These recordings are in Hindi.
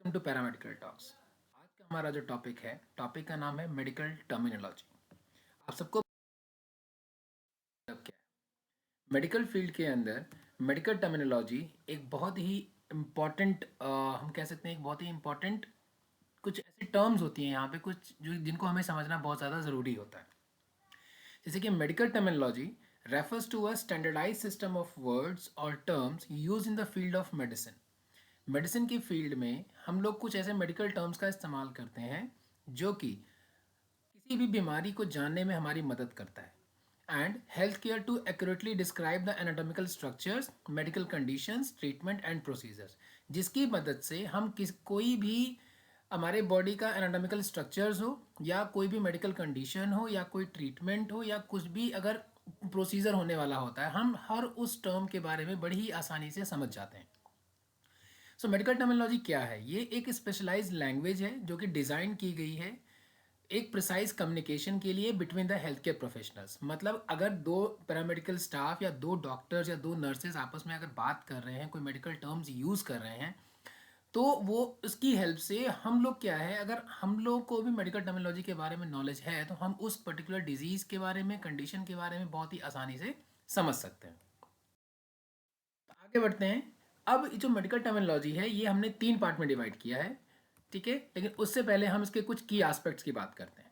Welcome to paramedical talks. आज का हमारा जो टॉपिक का नाम है मेडिकल टर्मिनोलॉजी। आप सबको मतलब क्या है मेडिकल फील्ड के अंदर मेडिकल टर्मिनोलॉजी एक बहुत ही इम्पॉर्टेंट, हम कह सकते हैं एक बहुत ही इम्पॉर्टेंट कुछ ऐसी टर्म्स होती हैं यहाँ पे कुछ जो जिनको हमें समझना बहुत ज़्यादा ज़रूरी होता है। जैसे कि medical terminology refers to a standardise system of words और terms use in the field of medicine. Medicine की फील्ड में हम लोग कुछ ऐसे मेडिकल टर्म्स का इस्तेमाल करते हैं जो कि किसी भी बीमारी को जानने में हमारी मदद करता है and health care to accurately describe the anatomical structures, medical conditions, treatment and procedures, जिसकी मदद से हम कोई भी हमारे बॉडी का एनाटॉमिकल स्ट्रक्चर्स हो या कोई भी मेडिकल कंडीशन हो या कोई ट्रीटमेंट हो या कुछ भी अगर प्रोसीजर होने वाला होता है, हम हर उस टर्म के बारे में बड़ी ही आसानी से समझ जाते हैं। सो मेडिकल टर्मिनोलॉजी क्या है? ये एक स्पेशलाइज्ड लैंग्वेज है जो कि डिज़ाइन की गई है एक प्रिसाइज कम्युनिकेशन के लिए between the health care professionals. मतलब अगर दो पैरामेडिकल स्टाफ या दो डॉक्टर्स या दो नर्सेज आपस में अगर बात कर रहे हैं, कोई मेडिकल टर्म्स यूज़ कर रहे हैं, तो वो उसकी हेल्प से हम लोग क्या है, अगर हम लोग को भी मेडिकल टर्मिनोलॉजी के बारे में नॉलेज है तो हम उस पर्टिकुलर डिजीज़ के बारे में, कंडीशन के बारे में बहुत ही आसानी से समझ सकते हैं। आगे बढ़ते हैं। अब जो मेडिकल टर्मिनोलॉजी है ये हमने 3 पार्ट में डिवाइड किया है, ठीक है। लेकिन उससे पहले हम इसके कुछ की एस्पेक्ट्स की बात करते हैं।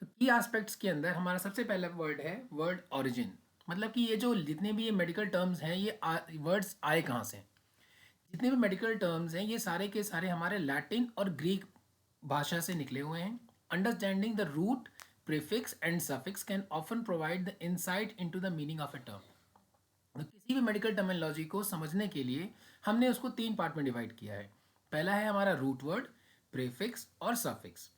तो की एस्पेक्ट्स के अंदर हमारा सबसे पहला वर्ड है वर्ड ओरिजिन। मतलब कि ये जो जितने भी ये मेडिकल टर्म्स हैं ये वर्ड्स आए कहाँ से। जितने भी मेडिकल टर्म्स हैं ये सारे के सारे हमारे लैटिन और ग्रीक भाषा से निकले हुए हैं। Understanding the root, prefix and suffix can often provide the insight into the meaning of a term. तो किसी भी मेडिकल टर्मिनोलॉजी को समझने के लिए हमने उसको 3 पार्ट में डिवाइड किया है। पहला है हमारा रूट वर्ड, प्रीफिक्स और सफिक्स।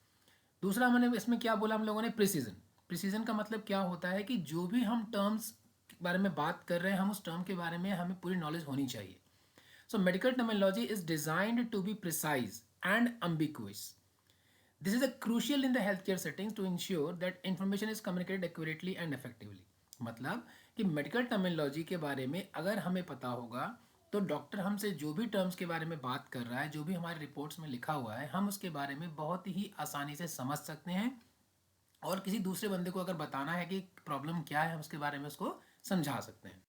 दूसरा हमने इसमें क्या बोला हम लोगों ने, प्रिसीजन। प्रिसीजन का मतलब क्या होता है कि जो भी हम टर्म्स के बारे में बात कर रहे हैं, हम उस टर्म के बारे में हमें पूरी नॉलेज होनी चाहिए। So medical terminology is designed to be precise and ambiguous. This is a crucial in the healthcare settings to ensure that information is communicated accurately and effectively. मतलब कि मेडिकल टर्मिनोलॉजी के बारे में अगर हमें पता होगा तो डॉक्टर हमसे जो भी टर्म्स के बारे में बात कर रहा है, जो भी हमारे रिपोर्ट्स में लिखा हुआ है, हम उसके बारे में बहुत ही आसानी से समझ सकते हैं। और किसी दूसरे बंदे को अगर बताना है कि प्रॉब्लम क्या है, हम उसके बारे में उसको समझा सकते हैं।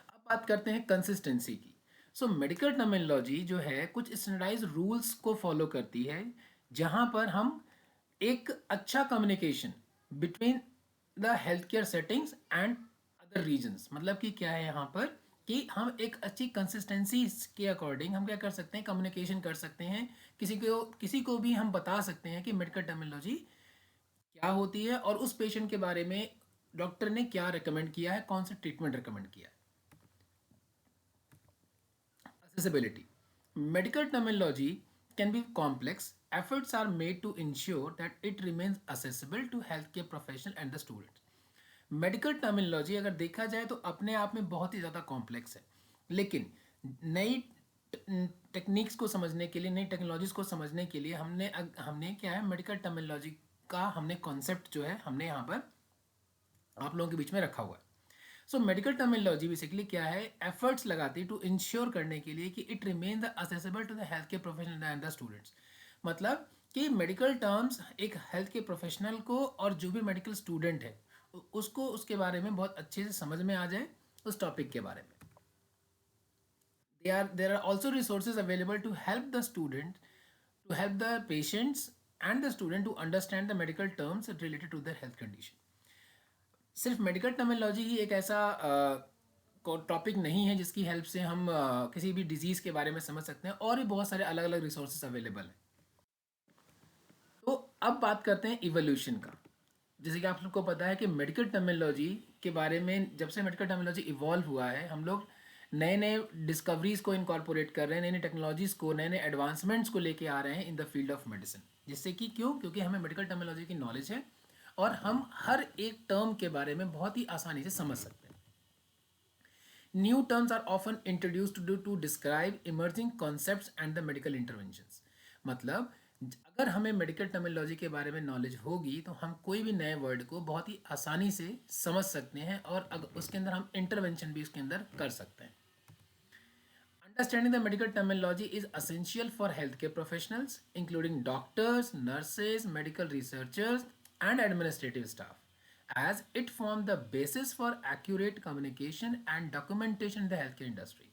अब बात करते हैं कंसिस्टेंसी की। सो मेडिकल टर्मिनोलॉजी जो है कुछ स्टैंडर्डाइज रूल्स को फॉलो करती है, जहां पर हम एक अच्छा communication between the health care settings and other regions. मतलब कि क्या है यहाँ पर कि हम एक अच्छी कंसिस्टेंसी के अकॉर्डिंग हम क्या कर सकते हैं, कम्युनिकेशन कर सकते हैं। किसी को भी हम बता सकते हैं कि मेडिकल टर्मिनोलॉजी क्या होती है और उस पेशेंट के बारे में डॉक्टर ने क्या रिकमेंड किया है, कौन सा ट्रीटमेंट रिकमेंड किया है। Accessibility. Medical terminology can be complex. Efforts are made to ensure that it remains accessible to healthcare professional and the students. Medical terminology अगर देखा जाए तो अपने आप में बहुत ही ज़्यादा कॉम्प्लेक्स है, लेकिन नई टेक्निक्स को समझने के लिए, नई टेक्नोलॉजीज को समझने के लिए हमने क्या है, मेडिकल टर्मिनोलॉजी का हमने कॉन्सेप्ट जो है हमने यहाँ पर आप लोगों के बीच में रखा हुआ है। सो मेडिकल टर्मिनोलॉजी बेसिकली क्या है, एफर्ट्स लगाती है टू इंश्योर करने के लिए कि it remain the accessible to the health care professional and the students. मतलब कि मेडिकल टर्म्स एक हेल्थ केयर प्रोफेशनल को और जो भी मेडिकल स्टूडेंट है उसको उसके बारे में बहुत अच्छे से समझ में आ जाए उस टॉपिक के बारे में। There are also resources available to help the student, to help the patients and the student to understand the medical terms related to their health condition. सिर्फ मेडिकल टर्मिनोलॉजी ही एक ऐसा टॉपिक नहीं है जिसकी हेल्प से हम किसी भी डिजीज़ के बारे में समझ सकते हैं, और भी बहुत सारे अलग अलग रिसोर्सेज अवेलेबल हैं। तो अब बात करते हैं इवोल्यूशन का। जैसे कि आप सबको पता है कि मेडिकल टर्मिनोलॉजी के बारे में जब से मेडिकल टर्मिनोलॉजी इवॉल्व हुआ है, हम लोग नए नए डिस्कवरीज को इनकॉर्पोरेट कर रहे हैं, नई नई टेक्नोलॉजीज़ को, नए नए एडवांसमेंट्स को लेके आ रहे हैं इन द फील्ड ऑफ मेडिसिन। जिससे कि क्योंकि हमें मेडिकल टर्मिनोलॉजी की नॉलेज है और हम हर एक टर्म के बारे में बहुत ही आसानी से समझ सकते हैं। New terms are often introduced to describe emerging concepts and the medical interventions. मतलब अगर हमें मेडिकल टर्मिनोलॉजी के बारे में नॉलेज होगी तो हम कोई भी नए वर्ड को बहुत ही आसानी से समझ सकते हैं और अगर उसके अंदर हम इंटरवेंशन भी उसके अंदर कर सकते हैं। Understanding the medical terminology is essential for healthcare professionals, including doctors, nurses, medical researchers, and administrative staff, as it forms the basis for accurate communication and documentation in the healthcare industry.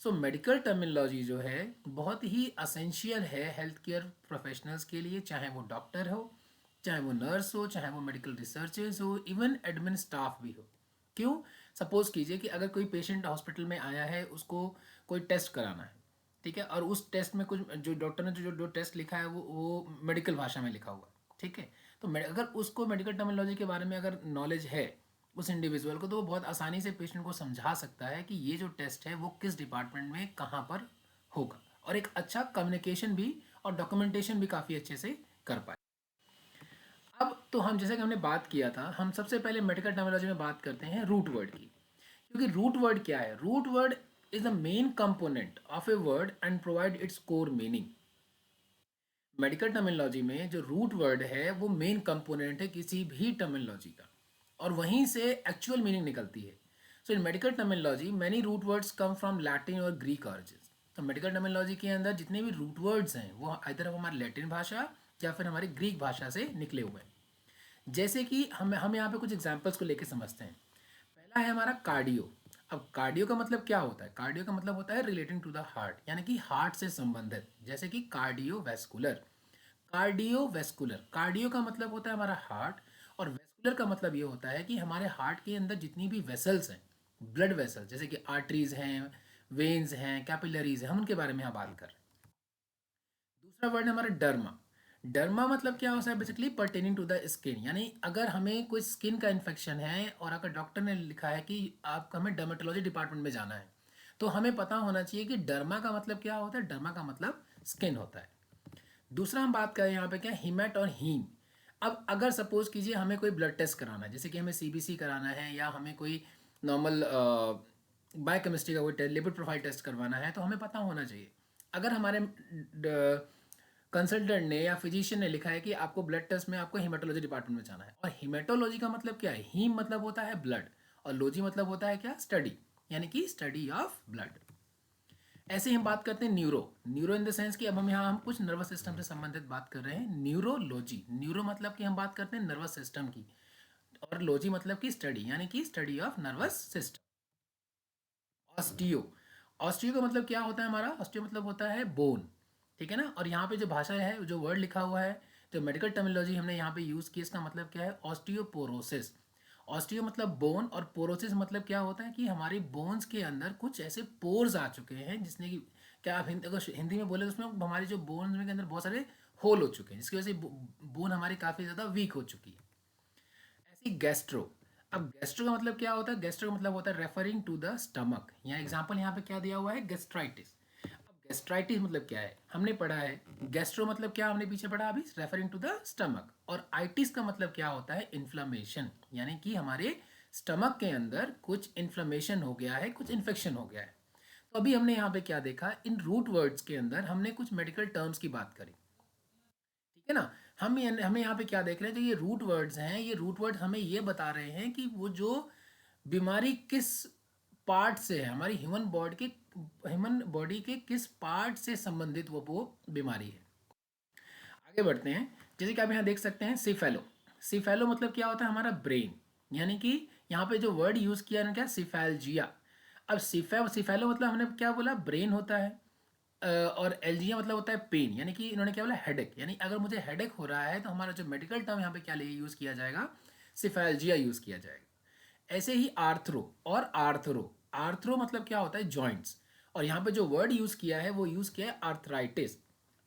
So medical terminology जो है बहुत ही असेंशियल है हेल्थ केयर प्रोफेशनल्स के लिए, चाहे वो डॉक्टर हो, चाहे वो नर्स हो, चाहे वो मेडिकल रिसर्चर्स हो, इवन एडमिन स्टाफ भी हो। क्यों? सपोज कीजिए कि अगर कोई पेशेंट हॉस्पिटल में आया है, उसको कोई टेस्ट कराना है, ठीक है, और उस टेस्ट में कुछ जो डॉक्टर ने जो टेस्ट लिखा है वो मेडिकल भाषा में लिखा हुआ है, ठीक है। तो अगर उसको मेडिकल टर्मिनोलॉजी के बारे में अगर नॉलेज है उस इंडिविजुअल को, तो वो बहुत आसानी से पेशेंट को समझा सकता है कि ये जो टेस्ट है वो किस डिपार्टमेंट में कहाँ पर होगा, और एक अच्छा कम्युनिकेशन भी और डॉक्यूमेंटेशन भी काफ़ी अच्छे से कर पाए। अब तो हम जैसे कि हमने बात किया था, हम सबसे पहले मेडिकल टर्मिनोलॉजी में बात करते हैं रूट वर्ड की, क्योंकि रूट वर्ड क्या है? Root word is the main component of a word and provide its core meaning. Medical terminology में जो रूट वर्ड है वो मेन कंपोनेंट है किसी भी टर्मिनोलॉजी का, और वहीं से एक्चुअल मीनिंग निकलती है। So in medical terminology many root words come from Latin और ग्रीक ऑरिजिन। तो मेडिकल टर्मिनोलॉजी के अंदर जितने भी रूट वर्ड्स हैं वो इधर हमारी लैटिन भाषा या फिर हमारी ग्रीक भाषा से निकले हुए हैं। जैसे कि हम यहाँ पे कुछ एग्जाम्पल्स को लेके समझते हैं। पहला है हमारा कार्डियो। अब कार्डियो का मतलब क्या होता है? कार्डियो का मतलब होता है रिलेटिंग टू द हार्ट, यानी कि हार्ट से संबंधित, जैसे कि कार्डियोवैस्कुलर। कार्डियोवैस्कुलर, कार्डियो का मतलब होता है हमारा हार्ट, और वैस्कुलर का मतलब ये होता है कि हमारे हार्ट के अंदर जितनी भी वेसल्स हैं, ब्लड वेसल्स, जैसे कि आर्टरीज हैं, वेन्स हैं, कैपिलरीज हैं, हम उनके बारे में यहाँ बात कर रहे हैं। दूसरा वर्ड है हमारा डर्मा। डर्मा मतलब क्या होता है? Basically pertaining to the skin, यानी अगर हमें कोई स्किन का इन्फेक्शन है और अगर डॉक्टर ने लिखा है कि आपको हमें डर्मेटोलॉजी डिपार्टमेंट में जाना है, तो हमें पता होना चाहिए कि डर्मा का मतलब क्या होता है। डर्मा का मतलब स्किन होता है। दूसरा हम बात करें यहाँ पे क्या, हिमेट और हीम। अब अगर सपोज कीजिए हमें कोई ब्लड टेस्ट कराना है, जैसे कि हमें सीबीसी कराना है या हमें कोई नॉर्मल बायोकेमिस्ट्री का कोई लिपिड प्रोफाइल टेस्ट करवाना है, तो हमें पता होना चाहिए। अगर हमारे कंसल्टेंट ने या फिजिशियन ने लिखा है कि आपको ब्लड टेस्ट में आपको हिमेटोलॉजी डिपार्टमेंट में जाना है, और हिमेटोलॉजी का मतलब क्या है? हीम मतलब होता है ब्लड, और लॉजी मतलब होता है क्या? स्टडी, यानी कि स्टडी ऑफ ब्लड। ऐसे ही हम बात करते हैं neuro. Neuro in the sense कि अब हम कुछ नर्वस सिस्टम से संबंधित बात कर रहे हैं। न्यूरोलॉजी, न्यूरो मतलब कि हम बात करते हैं नर्वस सिस्टम की, और लॉजी मतलब कि स्टडी, यानी कि study of nervous system. Osteo, osteo का मतलब क्या होता है हमारा? ऑस्टियो मतलब होता है बोन, ठीक है ना। और यहाँ पे जो भाषा है, जो वर्ड लिखा हुआ है, जो मेडिकल टर्मिनोलॉजी हमने यहाँ पे यूज़ की, इसका मतलब क्या है? ऑस्टियोपोरोसिस। ऑस्टियो मतलब बोन, और पोरोसिस मतलब क्या होता है कि हमारी बोन्स के अंदर कुछ ऐसे पोर्स आ चुके हैं, जिसने कि क्या आप अगर हिंदी में बोले तो उसमें हमारी जो बोन्स के अंदर बहुत सारे होल हो चुके हैं, जिसकी वजह से बोन हमारी काफ़ी ज़्यादा वीक हो चुकी है। ऐसे गैस्ट्रो। अब गैस्ट्रो का मतलब क्या होता है? गैस्ट्रो का मतलब होता है रेफरिंग टू द स्टमक। यहाँ एग्जांपल यहाँ पे क्या दिया हुआ है? गैस्ट्राइटिस। अब गैस्ट्राइटिस मतलब क्या है? हमने पढ़ा है गैस्ट्रो मतलब क्या, हमने पीछे पढ़ा अभी, रेफरिंग टू द स्टमक। और आइटिस का मतलब क्या होता है? इन्फ्लामेशन, यानी कि हमारे स्टमक के अंदर कुछ इन्फ्लामेशन हो गया है, कुछ इन्फेक्शन हो गया है। तो अभी हमने यहाँ पे क्या देखा? इन रूट वर्ड्स के अंदर हमने कुछ मेडिकल टर्म्स की बात करी, ठीक है ना। हमें यहाँ पे क्या देख रहे हैं? जो ये रूट वर्ड्स हैं, ये रूट वर्ड हमें ये बता रहे हैं कि वो जो बीमारी किस पार्ट से है, हमारी ह्यूमन बॉडी के किस पार्ट से संबंधित वो बीमारी है। आगे बढ़ते हैं। जैसे कि आप यहाँ देख सकते हैं सिफेलो। सिफेलो मतलब क्या होता है? हमारा ब्रेन, यानी कि यहाँ पे जो वर्ड यूज़ किया ना, क्या? सिफेल्जिया। अब सिफेलो मतलब हमने क्या बोला? ब्रेन होता है। और एल्जिया मतलब होता है पेन, यानी कि इन्होंने क्या बोला? हेडेक। यानी अगर मुझे हेडेक हो रहा है तो हमारा जो मेडिकल टर्म यहाँ पे क्या यूज़ किया जाएगा? सिफेल्जिया यूज़ किया जाएगा। ऐसे ही आर्थ्रो और आर्थ्रो। आर्थ्रो मतलब क्या होता है? जॉइंट्स। और यहाँ पे जो वर्ड यूज़ किया है वो यूज़ किया है arthritis.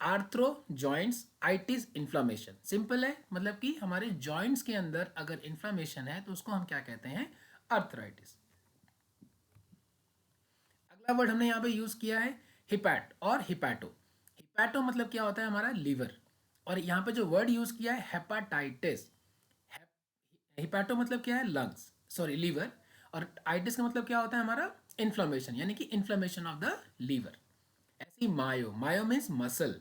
Arthro joints, itis inflammation. Simple है, मतलब कि हमारे जॉइंट्स के अंदर अगर इन्फ्लामेशन है तो उसको हम क्या कहते हैं? आर्थराइटिस। अगला वर्ड हमने यहाँ पे यूज़ किया है हिपैट और हिपैटो। हिपैटो मतलब क्या होता है? हमारा लीवर। और यहाँ पे जो वर्ड यूज़ किया है हेपाटाइटिस। हिपैटो मतलब क्या है? Lungs, sorry liver. और आइटिस का मतलब क्या होता है? हमारा इन्फ्लामेशन, यानी कि इन्फ्लामेशन ऑफ द लीवर। ऐसे ही myo, myo means muscle.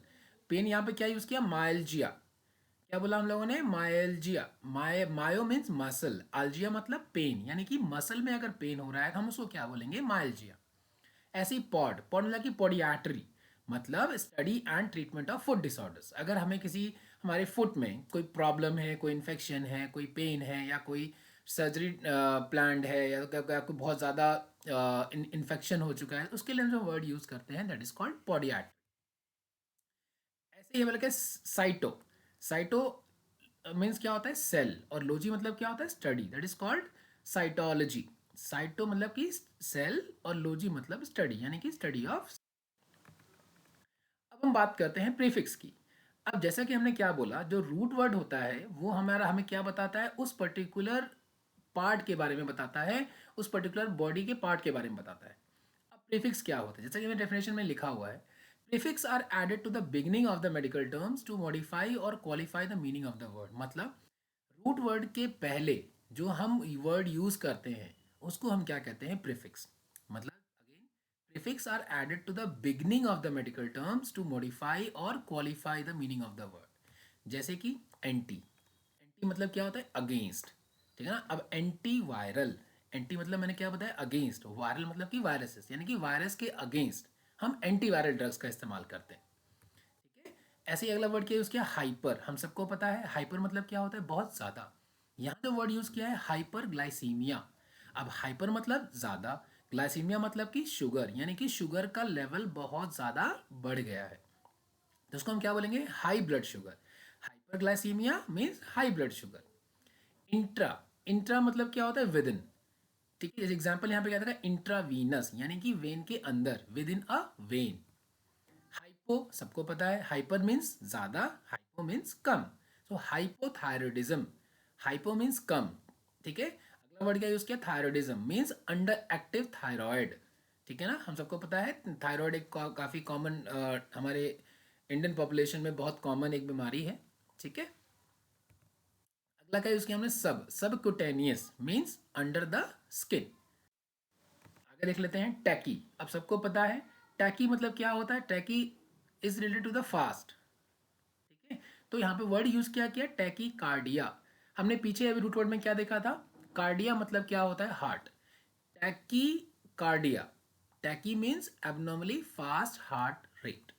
Pain यहाँ पे क्या यूज़ किया? मायल्जिया। क्या बोला हम लोगों ने? मायल्जिया। मायो मीन्स मसल, आल्जिया मतलब पेन, यानी कि मसल में अगर पेन हो रहा है तो हम उसको क्या बोलेंगे? मायल्जिया। ऐसे ही पॉड पॉड मतलब कि पॉडियाट्री, मतलब study and treatment of foot disorders. अगर हमें किसी हमारे फुट में कोई प्रॉब्लम है, कोई इन्फेक्शन है, कोई पेन है, या कोई सर्जरी प्लान्ड है, या कोई बहुत ज़्यादा इन्फेक्शन हो चुका है, उसके लिए हम जो वर्ड यूज़ करते हैं दैट इज़ कॉल्ड पॉडियाट्री। ऐसे ही मतलब कि साइटो, साइटो मीन्स क्या होता है सेल, और लॉजी मतलब क्या होता है study, that is called cytology. Cyto मतलब कि सेल और लॉजी मतलब स्टडी, यानी कि स्टडी ऑफ। अब हम बात करते हैं प्रीफिक्स की। अब जैसा कि हमने क्या बोला, जो रूट वर्ड होता है वो हमारा हमें क्या बताता है, उस पर्टिकुलर पार्ट के बारे में बताता है, उस पर्टिकुलर बॉडी के पार्ट के बारे में बताता है। अब प्रीफिक्स क्या होता है, जैसा कि मैंने डेफिनेशन में लिखा हुआ है, prefix are added to the beginning of the medical terms to modify और qualify the meaning of the word. मतलब रूट वर्ड के पहले जो हम वर्ड यूज करते हैं उसको हम क्या कहते हैं, प्रीफिक्स। मतलब again, prefix are added to the beginning of the medical terms to modify और qualify the meaning of the word. जैसे कि एंटी, एंटी मतलब क्या होता है अगेंस्ट, ठीक है ना। अब एंटी वायरल, एंटी मतलब मैंने क्या बताया अगेंस्ट, वायरल मतलब कि वायरसेस, यानी कि वायरस के अगेंस्ट हम एंटी वायरल ड्रग्स का इस्तेमाल करते हैं। ठीक है। ऐसे ही अगला वर्ड क्या यूज़ किया, हाइपर। हम सबको पता है हाइपर मतलब क्या होता है, बहुत ज़्यादा। यहाँ जो वर्ड यूज़ किया है हाइपर ग्लाइसीमिया। अब हाइपर मतलब ज़्यादा, ग्लाइसीमिया मतलब कि शुगर, यानी कि शुगर का लेवल बहुत ज़्यादा बढ़ गया है, तो उसको हम क्या बोलेंगे, high blood sugar. Hyperglycaemia means high blood sugar. Intra, intra मतलब क्या होता है विद इन, ठीक है। एग्जाम्पल यहाँ पे क्या था, इंट्रावीनस यानी कि वेन के अंदर, with in a when. Hypo सबको पता है, हाइपर मीन्स ज्यादा, हाइपो मीन्स कम। सो हाइपोथायरॉयडिज्म, हाइपो मीन्स कम, ठीक है। अगला वर्ड क्या यूज किया, thyroidism means under active thyroid, ठीक है ना। हम सबको पता है थायराइड एक काफ़ी कॉमन हमारे इंडियन पॉपुलेशन में बहुत कॉमन एक बीमारी है, ठीक है। अगला क्या यूज किया हमने, सब, सब cutaneous means under the skin. आगे देख लेते हैं टैकी। अब सबको पता है टैकी मतलब क्या होता है, tachy is related to the fast, ठीक है। तो यहाँ पे वर्ड यूज किया क्या, टैकी कार्डिया। हमने पीछे अभी रूट वर्ड में क्या देखा था, कार्डिया मतलब क्या होता है heart, tachycardia, tachy means abnormally fast heart rate.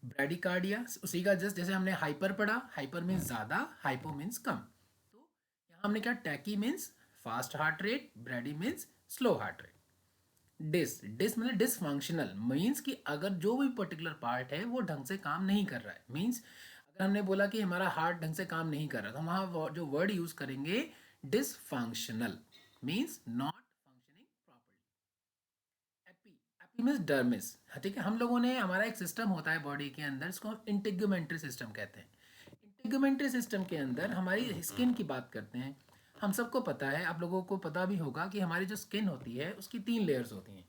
Bradycardia उसी का जस्ट जैसे हमने हाइपर पढ़ा, हाइपर मीन्स ज्यादा, हाइपो मीन्स कम, तो यहाँ हमने क्या, tachy means fast heart rate, brady means slow heart rate. Dys, dys मतलब डिसफंक्शनल, मीन्स कि अगर जो भी पर्टिकुलर पार्ट है वो ढंग से काम नहीं कर रहा है, मीन्स अगर हमने बोला कि हमारा हार्ट ढंग से काम नहीं कर रहा, तो हम वहाँ जो वर्ड यूज करेंगे dysfunctional, means not functioning properly. AP, AP means dermis, ठीक है। हम लोगों ने, हमारा एक सिस्टम होता है बॉडी के अंदर, इसको हम इंटीग्यूमेंट्री सिस्टम कहते हैं। इंटीग्यूमेंट्री सिस्टम के अंदर हमारी स्किन की बात करते हैं। हम सबको पता है, आप लोगों को पता भी होगा कि हमारी जो स्किन होती है उसकी 3 लेयर्स होती हैं।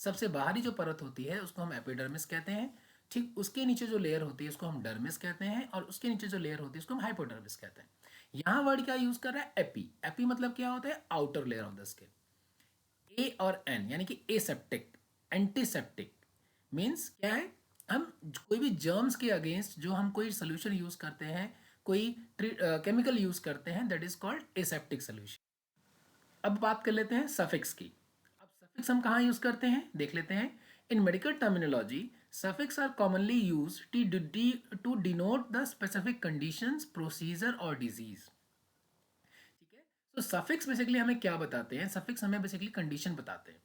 सबसे बाहरी जो परत होती है उसको हम एपिडर्मिस कहते हैं, ठीक। उसके नीचे जो लेयर होती है उसको हम डर्मिस कहते हैं, और उसके नीचे जो लेयर होती है उसको हम हाइपोडर्मिस कहते हैं। यहाँ वर्ड क्या यूज कर रहा है, एपी। एपी मतलब क्या होता है, outer layer of the skin. A और एन यानी कि एसेप्टिक, एंटीसेप्टिक मीन्स क्या है, हम कोई भी जर्म्स के अगेंस्ट जो हम कोई सोल्यूशन यूज करते हैं, कोई केमिकल यूज करते हैं, that is called aseptic solution. अब बात कर लेते हैं सफिक्स की। अब सफिक्स हम कहाँ यूज करते हैं, देख लेते हैं। In medical terminology suffix are commonly use to denote the specific conditions, procedure और डिजीज, ठीक है। तो सफिक्स बेसिकली हमें क्या बताते हैं, सफिक्स हमें बेसिकली कंडीशन बताते हैं,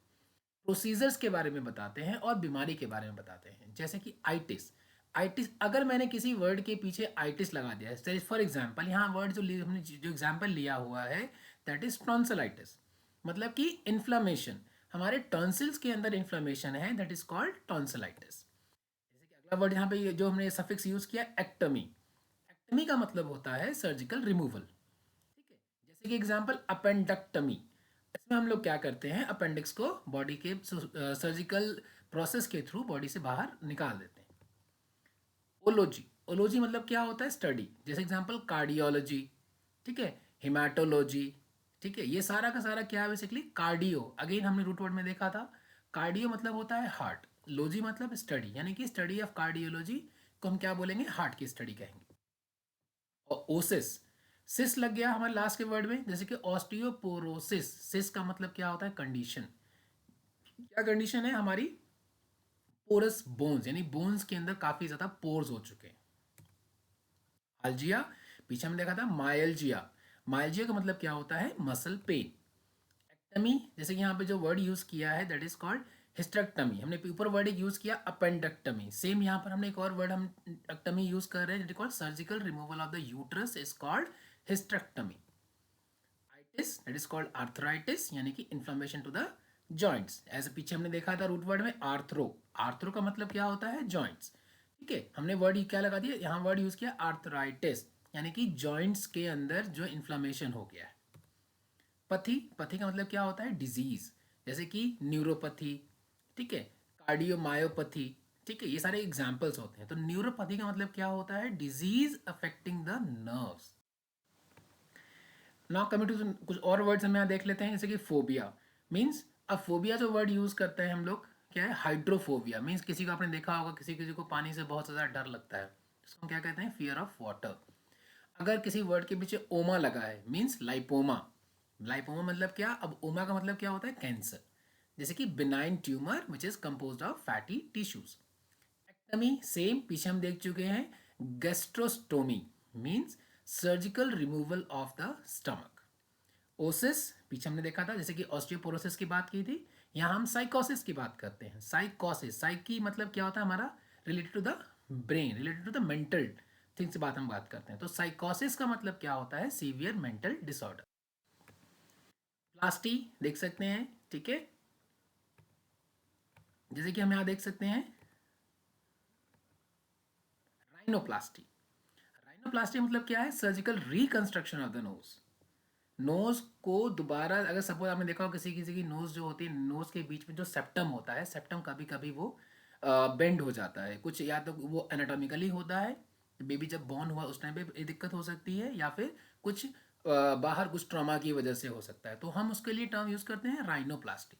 प्रोसीजर्स के बारे में बताते हैं, और बीमारी के बारे में बताते हैं। जैसे कि आइटिस, आइटिस अगर मैंने किसी वर्ड के पीछे आइटिस लगा दिया है, फॉर एग्जांपल यहाँ वर्ड जो हमने जो एग्जांपल लिया हुआ है दैट इज टॉन्सिलाइटिस, मतलब कि इन्फ्लामेशन, हमारे टॉन्सिल्स के अंदर इन्फ्लामेशन है, दैट इज कॉल्ड टॉन्सिलाइटिस। जैसे कि अगला वर्ड यहाँ पे जो हमने सफिक्स यूज किया एक्टमी, एक्टमी का मतलब होता है सर्जिकल रिमूवल, ठीक है। जैसे कि एग्जांपल अपेंडक्टमी, इसमें हम लोग क्या करते हैं, अपेंडिक्स को बॉडी के सर्जिकल प्रोसेस के थ्रू बॉडी से बाहर निकाल देते हैं। ओलोजी, ओलोजी मतलब क्या होता है, स्टडी, जैसे एग्जांपल कार्डियोलॉजी, ठीक है, हिमाटोलॉजी, ठीक है। ये सारा का सारा क्या है, बेसिकली कार्डियो, अगेन हमने रूट वर्ड में देखा था, कार्डियो मतलब होता है हार्ट, लॉजी मतलब स्टडी, यानी कि स्टडी ऑफ कार्डियोलॉजी को हम क्या बोलेंगे, हार्ट की स्टडी कहेंगे। और ओसिस, सिस लग गया हमारे लास्ट के वर्ड में, जैसे कि ऑस्टियोपोरोसिस, सिस का मतलब क्या होता है कंडीशन, क्या कंडीशन है हमारी? पोरस बोन्स, यानी बोन्स के अंदर काफी ज्यादा पोर्स हो चुके हैं। आल्जिया, पीछे हमने देखा था मायल्जिया। मायल्जिया का मतलब क्या होता है? Muscle pain. एक्टमी, जैसे कि यहाँ पे जो वर्ड यूज किया है दैट इज कॉल्ड हिस्टेरेक्टमी। हमने ऊपर वर्ड एक यूज किया अपेंडेक्टमी, सेम यहाँ पर हमने एक और वर्ड हम एक्टमी यूज कर रहे हैं that is called surgical removal of the uterus is called hysterectomy. Itis that is called arthritis, यानी कि इन्फ्लेमेशन टू द जॉइंट्स। ऐसे पीछे हमने देखा था रूट वर्ड में आर्थ्रो। आर्थ्रो का मतलब क्या होता है? जॉइंट्स। ठीक है, हमने वर्ड क्या लगा दिया यहाँ, वर्ड यूज किया आर्थराइटिस, यानी कि जॉइंट्स के अंदर जो इन्फ्लेमेशन हो गया है। पथी, पथी का मतलब क्या होता है? डिजीज, जैसे कि न्यूरोपैथी, ठीक है, कार्डियोमायोपैथी, ठीक है, ये सारे एग्जांपल्स होते हैं। तो न्यूरोपैथी का मतलब क्या होता है? Disease affecting the nerves. Now coming to कुछ और वर्ड्स हम यहाँ देख लेते हैं, जैसे कि फोबिया मीन्स, अब फोबिया जो वर्ड यूज करते हैं हम लोग क्या है? हाइड्रोफोबिया मीन्स, किसी को आपने देखा होगा किसी किसी को पानी से बहुत ज़्यादा डर लगता है, इसको हम क्या कहते हैं? Fear of water. अगर किसी वर्ड के पीछे ओमा लगा है मीन्स लाइपोमा। लाइपोमा मतलब क्या? अब ओमा का मतलब क्या होता है? कैंसर, जैसे कि benign tumour which is composed of fatty tissues. Ectomy, same पीछे हम देख चुके हैं। Gastrostomy means surgical removal of the stomach. Osis, पीछे हमने देखा था जैसे कि ऑस्टियोपोरोसिस की बात की थी, यहाँ हम साइकोसिस की बात करते हैं। साइकोसिस, साइकी मतलब क्या होता है हमारा? Related to the brain, related to the mental things की बात करते हैं। तो साइकोसिस का मतलब क्या होता है? Severe mental disorder. प्लास्टी देख सकते हैं, ठीक है, जैसे कि हम यहाँ देख सकते हैं राइनोप्लास्टी। राइनोप्लास्टी मतलब क्या है? Surgical reconstruction of the nose. Nose को दोबारा, अगर सपोज आपने देखा हो किसी किसी की नोज जो होती है, नोज के बीच में जो सेप्टम होता है, सेप्टम कभी कभी वो बेंड हो जाता है कुछ, या तो वो एनाटॉमिकली होता है, बेबी जब बॉर्न हुआ उस टाइम पे ये दिक्कत हो सकती है, या फिर कुछ बाहर कुछ ट्रॉमा की वजह से हो सकता है, तो हम उसके लिए टर्म यूज करते हैं rhinoplasty.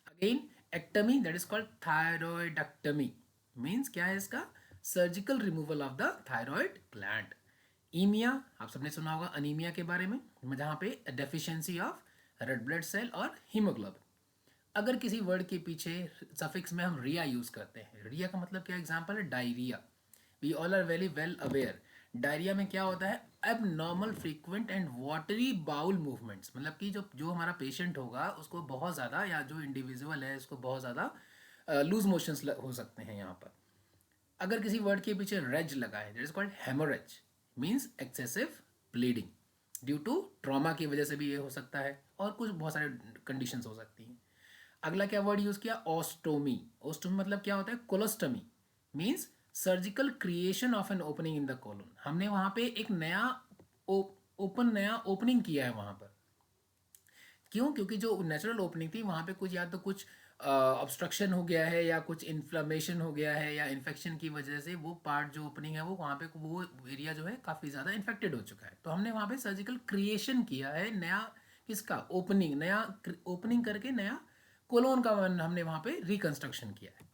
Again ectomy that is called thyroidectomy, means क्या है इसका? Surgical removal of the thyroid gland. Emia, आप सबने सुना होगा अनीमिया के बारे में, जहाँ पे deficiency of red blood cell और हीमोग्लोबिन। अगर किसी वर्ड के पीछे सफिक्स में हम रिया यूज करते हैं, रिया का मतलब क्या? एग्जांपल है diarrhoea. We all are very well aware, diarrhoea में क्या होता है? अब normal frequent and watery bowel movements, मतलब कि जो जो हमारा पेशेंट होगा उसको बहुत ज़्यादा, या जो इंडिविजुअल है उसको बहुत ज़्यादा लूज मोशंस हो सकते हैं यहाँ पर। अगर किसी वर्ड के पीछे रेज लगा है, that is called haemorrhage, means excessive bleeding due to trauma की वजह से भी ये हो सकता है, और कुछ बहुत सारे कंडीशंस हो सकती हैं। अगला क्या वर्ड यूज किया? ऑस्टोमी। ऑस्टोमी मतलब क्या होता है? Colostomy, means surgical creation of an opening in the colon. हमने वहां पे एक नया नया ओपनिंग किया है वहां पर। क्यों? क्योंकि जो नेचुरल ओपनिंग थी वहां पे कुछ, या तो कुछ ऑब्स्ट्रक्शन हो गया है, या कुछ इन्फ्लामेशन हो गया है, या इन्फेक्शन की वजह से वो पार्ट जो ओपनिंग है वो वहाँ पे वो एरिया जो है काफ़ी ज़्यादा इन्फेक्टेड हो चुका है, तो हमने वहाँ पे सर्जिकल क्रिएशन किया है नया। किसका? ओपनिंग, नया ओपनिंग करके नया कोलोन का हमने वहाँ पे रिकंस्ट्रक्शन किया है।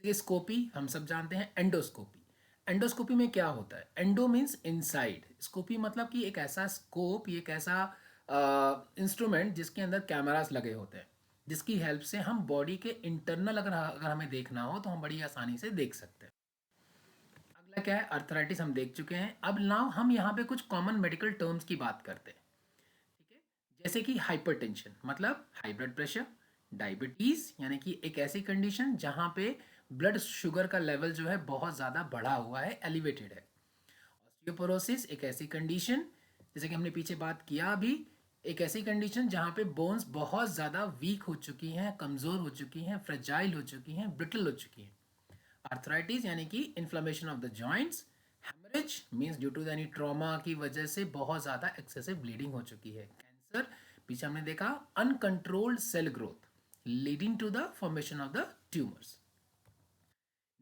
जैसे कि स्कोपी हम सब जानते हैं, एंडोस्कोपी। एंडोस्कोपी में क्या होता है? एंडो मीन्स इनसाइड, स्कोपी मतलब कि एक ऐसा स्कोप, एक ऐसा इंस्ट्रूमेंट जिसके अंदर कैमरास लगे होते हैं, जिसकी हेल्प से हम बॉडी के इंटरनल अगर अगर हमें देखना हो तो हम बड़ी आसानी से देख सकते हैं। अगला क्या है? अर्थराइटिस हम देख चुके हैं। अब नाउ हम यहाँ पे कुछ कॉमन मेडिकल टर्म्स की बात करते हैं, ठीक है, जैसे कि हाइपरटेंशन मतलब हाई ब्लड प्रेशर। डायबिटीज यानी कि एक ऐसी कंडीशन जहाँ पे ब्लड शुगर का लेवल जो है बहुत ज़्यादा बढ़ा हुआ है, एलिवेटेड है। ऑस्टियोपोरोसिस एक ऐसी कंडीशन, जैसे कि हमने पीछे बात किया अभी, एक ऐसी कंडीशन जहाँ पे बोन्स बहुत ज़्यादा वीक हो चुकी हैं, कमज़ोर हो चुकी हैं, फ्रेजाइल हो चुकी हैं, ब्रिटल हो चुकी हैं। आर्थराइटिस यानी कि inflammation of the joints. Haemorrhage means due to any trauma की वजह से बहुत ज़्यादा एक्सेसिव ब्लीडिंग हो चुकी है। कैंसर, पीछे हमने देखा uncontrolled cell growth leading to the formation of the tumours.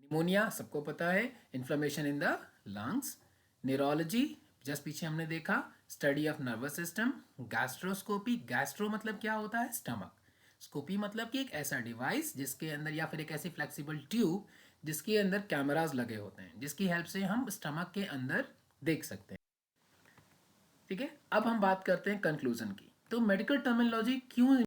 Pneumonia सबको पता है, inflammation in the lungs. Neurology, just पीछे हमने देखा study of nervous system. Gastroscopy, gastro मतलब क्या होता है? स्टमक। स्कोपी मतलब कि एक ऐसा डिवाइस जिसके अंदर, या फिर एक ऐसी फ्लेक्सिबल ट्यूब जिसके अंदर कैमराज लगे होते हैं, जिसकी हेल्प से हम स्टमक के अंदर देख सकते हैं। ठीक है, अब हम बात करते हैं कंक्लूजन की। तो मेडिकल टर्मिनोलॉजी क्यों